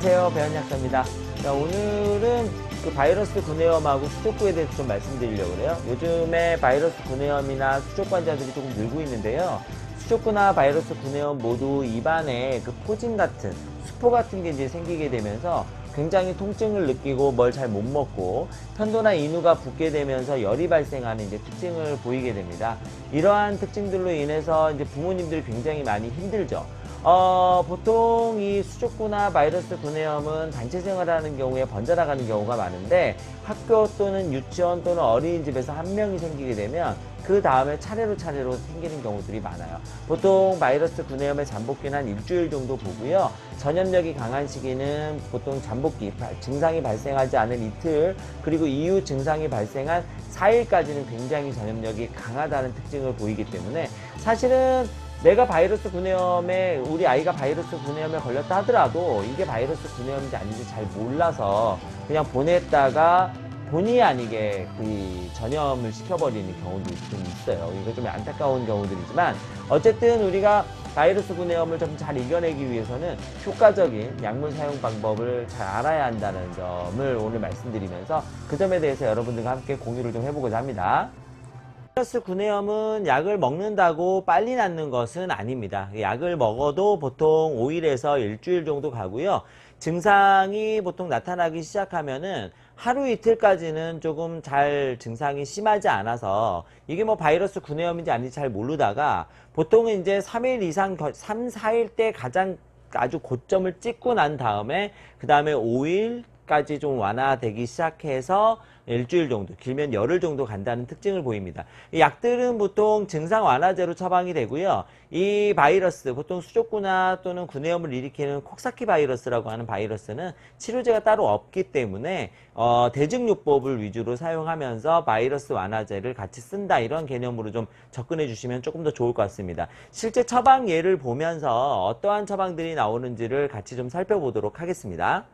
안녕하세요, 배현약사입니다. 자, 오늘은 그 바이러스 구내염하고 수족구에 대해서 좀 말씀드리려고 해요. 요즘에 바이러스 구내염이나 수족구 환자들이 조금 늘고 있는데요. 수족구나 바이러스 구내염 모두 입안에 그 포진 같은 수포 같은 게 이제 생기게 되면서 굉장히 통증을 느끼고 뭘 잘 못 먹고 편도나 인후가 붓게 되면서 열이 발생하는 이제 특징을 보이게 됩니다. 이러한 특징들로 인해서 이제 부모님들이 굉장히 많이 힘들죠. 보통 이 수족구나 바이러스 구내염은 단체 생활하는 경우에 번져나가는 경우가 많은데 학교 또는 유치원 또는 어린이집에서 한 명이 생기게 되면 그 다음에 차례로 생기는 경우들이 많아요. 보통 바이러스 구내염의 잠복기는 한 일주일 정도 보고요. 전염력이 강한 시기는 보통 잠복기, 증상이 발생하지 않은 이틀, 그리고 이후 증상이 발생한 4일까지는 굉장히 전염력이 강하다는 특징을 보이기 때문에 사실은 내가 바이러스 구내염에 우리 아이가 바이러스 구내염에 걸렸다 하더라도 이게 바이러스 구내염인지 아닌지 잘 몰라서 그냥 보냈다가 본의 아니게 그 전염을 시켜버리는 경우도 좀 있어요. 이거 좀 안타까운 경우들이지만 어쨌든 우리가 바이러스 구내염을 좀 잘 이겨내기 위해서는 효과적인 약물 사용 방법을 잘 알아야 한다는 점을 오늘 말씀드리면서 그 점에 대해서 여러분들과 함께 공유를 좀 해보고자 합니다. 바이러스 구내염은 약을 먹는다고 빨리 낫는 것은 아닙니다. 약을 먹어도 보통 5일에서 일주일 정도 가고요. 증상이 보통 나타나기 시작하면은 하루 이틀까지는 조금 잘 증상이 심하지 않아서 이게 뭐 바이러스 구내염인지 아닌지 잘 모르다가 보통은 이제 3일 이상, 3, 4일 때 가장 아주 고점을 찍고 난 다음에 그 다음에 5일까지 좀 완화되기 시작해서 일주일 정도, 길면 열흘 정도 간다는 특징을 보입니다. 이 약들은 보통 증상 완화제로 처방이 되고요. 이 바이러스, 보통 수족구나 또는 구내염을 일으키는 콕사키 바이러스라고 하는 바이러스는 치료제가 따로 없기 때문에 대증요법을 위주로 사용하면서 바이러스 완화제를 같이 쓴다, 이런 개념으로 좀 접근해 주시면 조금 더 좋을 것 같습니다. 실제 처방 예를 보면서 어떠한 처방들이 나오는지를 같이 좀 살펴보도록 하겠습니다.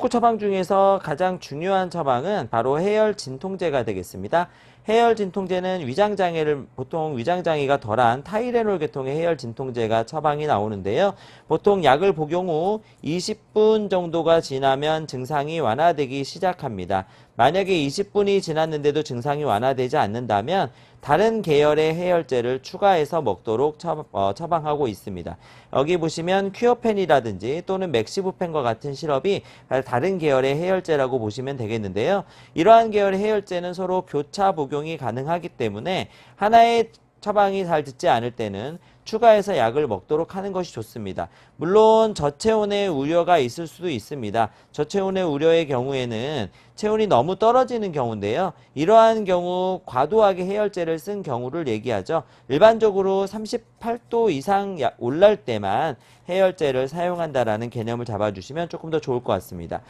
처방 중에서 가장 중요한 처방은 바로 해열 진통제가 되겠습니다. 해열 진통제는 위장장애를, 보통 위장장애가 덜한 타이레놀 계통의 해열 진통제가 처방이 나오는데요. 보통 약을 복용 후 20분 정도가 지나면 증상이 완화되기 시작합니다. 만약에 20분이 지났는데도 증상이 완화되지 않는다면 다른 계열의 해열제를 추가해서 먹도록 처방하고 있습니다. 여기 보시면 퀴어펜이라든지 또는 맥시부펜과 같은 시럽이 다른 계열의 해열제라고 보시면 되겠는데요. 이러한 계열의 해열제는 서로 교차 복용이 가능하기 때문에 하나의 처방이 잘 듣지 않을 때는 추가해서 약을 먹도록 하는 것이 좋습니다. 물론 저체온의 우려가 있을 수도 있습니다. 저체온의 우려의 경우에는 체온이 너무 떨어지는 경우인데요. 이러한 경우 과도하게 해열제를 쓴 경우를 얘기하죠. 일반적으로 38도 이상 올랄 때만 해열제를 사용한다라는 개념을 잡아주시면 조금 더 좋을 것 같습니다.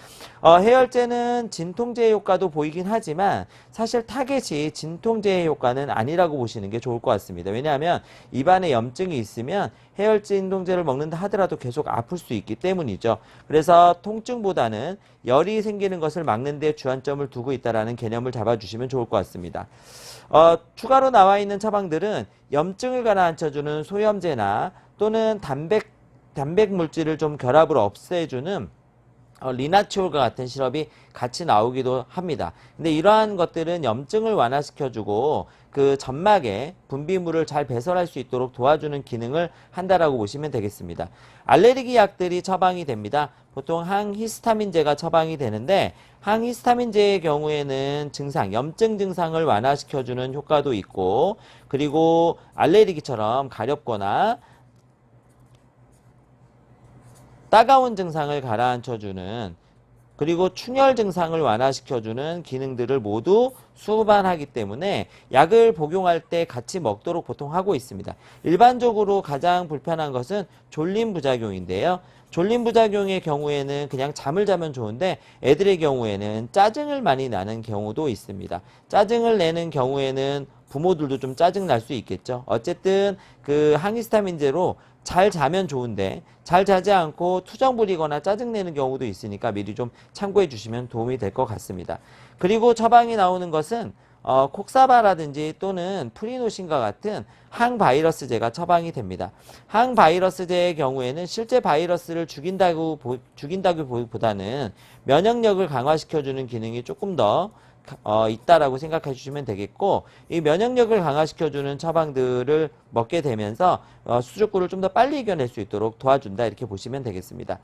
해열제는 진통제의 효과도 보이긴 하지만 사실 타겟이 진통제의 효과는 아니라고 보시는 게 좋을 것 같습니다. 왜냐하면 입안에 염증이 있으면 해열제 진통제를 먹는다 하더라도 계속 아플 수 있기 때문이죠. 그래서 통증보다는 열이 생기는 것을 막는 데 주안점을 두고 있다는 개념을 잡아주시면 좋을 것 같습니다. 추가로 나와 있는 처방들은 염증을 가라앉혀주는 소염제나 또는 단백 물질을 좀 결합을 없애주는 리나치올과 같은 시럽이 같이 나오기도 합니다. 근데 이러한 것들은 염증을 완화시켜주고 그 점막에 분비물을 잘 배설할 수 있도록 도와주는 기능을 한다라고 보시면 되겠습니다. 알레르기 약들이 처방이 됩니다. 보통 항히스타민제가 처방이 되는데 항히스타민제의 경우에는 염증 증상을 완화시켜주는 효과도 있고, 그리고 알레르기처럼 가렵거나 따가운 증상을 가라앉혀주는, 그리고 충혈 증상을 완화시켜주는 기능들을 모두 수반하기 때문에 약을 복용할 때 같이 먹도록 보통 하고 있습니다. 일반적으로 가장 불편한 것은 졸림 부작용인데요. 졸림 부작용의 경우에는 그냥 잠을 자면 좋은데 애들의 경우에는 짜증을 많이 나는 경우도 있습니다. 짜증을 내는 경우에는 부모들도 좀 짜증 날 수 있겠죠. 어쨌든 그 항히스타민제로 잘 자면 좋은데 잘 자지 않고 투정 부리거나 짜증내는 경우도 있으니까 미리 좀 참고해 주시면 도움이 될 것 같습니다. 그리고 처방이 나오는 것은 콕사바라든지 또는 프리노신과 같은 항바이러스제가 처방이 됩니다. 항바이러스제의 경우에는 실제 바이러스를 죽인다기보다는 면역력을 강화시켜주는 기능이 조금 더 있다라고 생각해 주시면 되겠고, 이 면역력을 강화시켜주는 처방들을 먹게 되면서 수족구를 좀 더 빨리 이겨낼 수 있도록 도와준다, 이렇게 보시면 되겠습니다.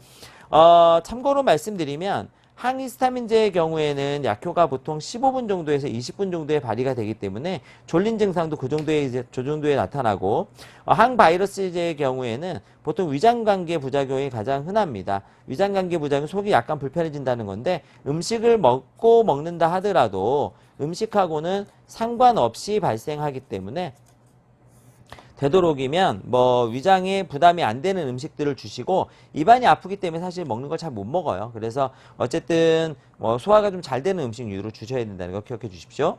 참고로 말씀드리면 항히스타민제의 경우에는 약효가 보통 15분 정도에서 20분 정도에 발휘가 되기 때문에 졸린 증상도 그 정도에 나타나고, 항바이러스제의 경우에는 보통 위장관계 부작용이 가장 흔합니다. 위장관계 부작용, 속이 약간 불편해진다는 건데, 음식을 먹는다 하더라도 음식하고는 상관없이 발생하기 때문에 되도록이면 위장에 부담이 안 되는 음식들을 주시고, 입안이 아프기 때문에 사실 먹는 걸 잘 못 먹어요. 그래서 어쨌든 소화가 좀 잘 되는 음식류로 주셔야 된다는 거 기억해 주십시오.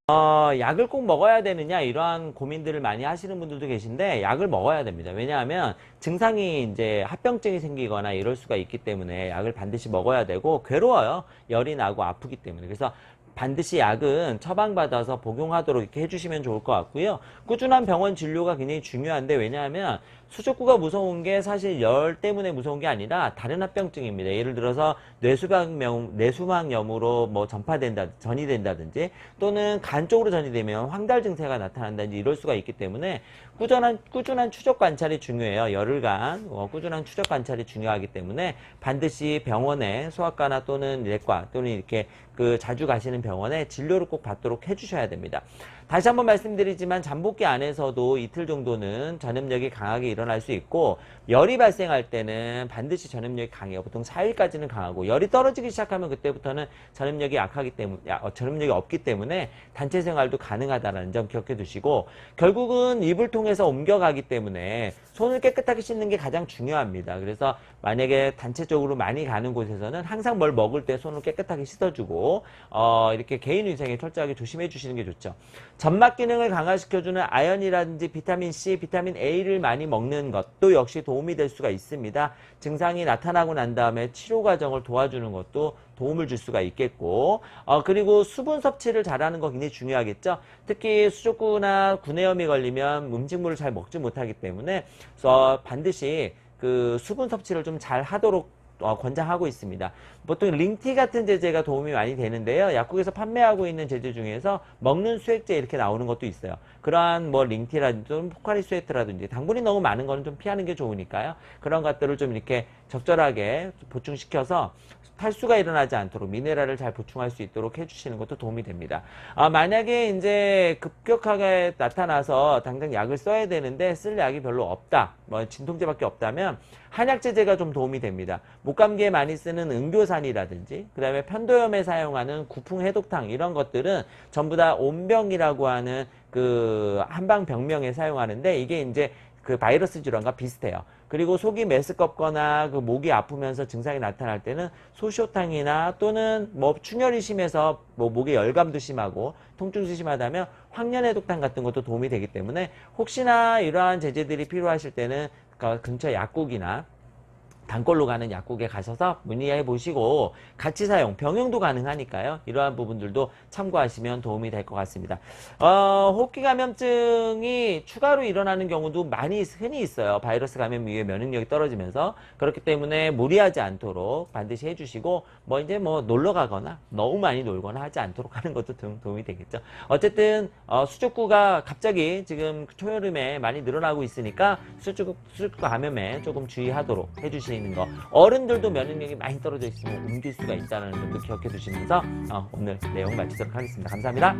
약을 꼭 먹어야 되느냐, 이러한 고민들을 많이 하시는 분들도 계신데, 약을 먹어야 됩니다. 왜냐하면 증상이 이제 합병증이 생기거나 이럴 수가 있기 때문에 약을 반드시 먹어야 되고, 괴로워요. 열이 나고 아프기 때문에. 그래서 반드시 약은 처방받아서 복용하도록 이렇게 해주시면 좋을 것 같고요. 꾸준한 병원 진료가 굉장히 중요한데, 왜냐하면 수족구가 무서운 게 사실 열 때문에 무서운 게 아니라 다른 합병증입니다. 예를 들어서 뇌수막염으로 전이 된다든지 또는 간 쪽으로 전이 되면 황달 증세가 나타난다든지 이럴 수가 있기 때문에 꾸준한 추적 관찰이 중요해요. 열흘간 꾸준한 추적 관찰이 중요하기 때문에 반드시 병원에 소아과나 또는 내과 또는 이렇게 자주 가시는 병원에 진료를 꼭 받도록 해주셔야 됩니다. 다시 한번 말씀드리지만 잠복기 안에서도 이틀 정도는 전염력이 강하게 일어날 수 있고, 열이 발생할 때는 반드시 전염력이 강해요. 보통 4일까지는 강하고, 열이 떨어지기 시작하면 그때부터는 전염력이 전염력이 없기 때문에 단체 생활도 가능하다는 점 기억해 두시고, 결국은 입을 통해서 옮겨가기 때문에 손을 깨끗하게 씻는 게 가장 중요합니다. 그래서 만약에 단체적으로 많이 가는 곳에서는 항상 뭘 먹을 때 손을 깨끗하게 씻어주고 이렇게 개인위생에 철저하게 조심해 주시는 게 좋죠. 점막 기능을 강화시켜주는 아연이라든지 비타민 C, 비타민 A를 많이 먹는 것도 역시 도움이 될 수가 있습니다. 증상이 나타나고 난 다음에 치료 과정을 도와주는 것도 도움을 줄 수가 있겠고, 그리고 수분 섭취를 잘하는 거 굉장히 중요하겠죠. 특히 수족구나 구내염이 걸리면 음식물을 잘 먹지 못하기 때문에 반드시 수분 섭취를 좀 잘 하도록 권장하고 있습니다. 보통 링티 같은 제제가 도움이 많이 되는데요. 약국에서 판매하고 있는 제제 중에서 먹는 수액제 이렇게 나오는 것도 있어요. 그러한 링티라든지 포카리 스웨트라든지 당분이 너무 많은 거는 좀 피하는 게 좋으니까요. 그런 것들을 좀 이렇게 적절하게 보충시켜서 탈수가 일어나지 않도록 미네랄을 잘 보충할 수 있도록 해주시는 것도 도움이 됩니다. 만약에 이제 급격하게 나타나서 당장 약을 써야 되는데 쓸 약이 별로 없다, 진통제밖에 없다면 한약제제가 좀 도움이 됩니다. 목감기에 많이 쓰는 응교산이라든지 그 다음에 편도염에 사용하는 구풍해독탕, 이런 것들은 전부 다 온병이라고 하는 한방 병명에 사용하는데, 이게 이제 바이러스 질환과 비슷해요. 그리고 속이 메스껍거나 목이 아프면서 증상이 나타날 때는 소시오탕이나 또는 충혈이 심해서 목에 열감도 심하고 통증도 심하다면 황련해독탕 같은 것도 도움이 되기 때문에, 혹시나 이러한 제제들이 필요하실 때는 근처 약국이나 단골로 가는 약국에 가셔서 문의해 보시고 같이 사용, 병용도 가능하니까요. 이러한 부분들도 참고하시면 도움이 될 것 같습니다. 호흡기 감염증이 추가로 일어나는 경우도 흔히 있어요. 바이러스 감염 이후에 면역력이 떨어지면서. 그렇기 때문에 무리하지 않도록 반드시 해주시고, 놀러 가거나 너무 많이 놀거나 하지 않도록 하는 것도 도움이 되겠죠. 어쨌든 수족구가 갑자기 지금 초여름에 많이 늘어나고 있으니까 수족구 감염에 조금 주의하도록 해주시는 거. 어른들도 면역력이 많이 떨어져 있으면 옮길 수가 있다는 점도 기억해 두시면서 오늘 내용 마치도록 하겠습니다. 감사합니다.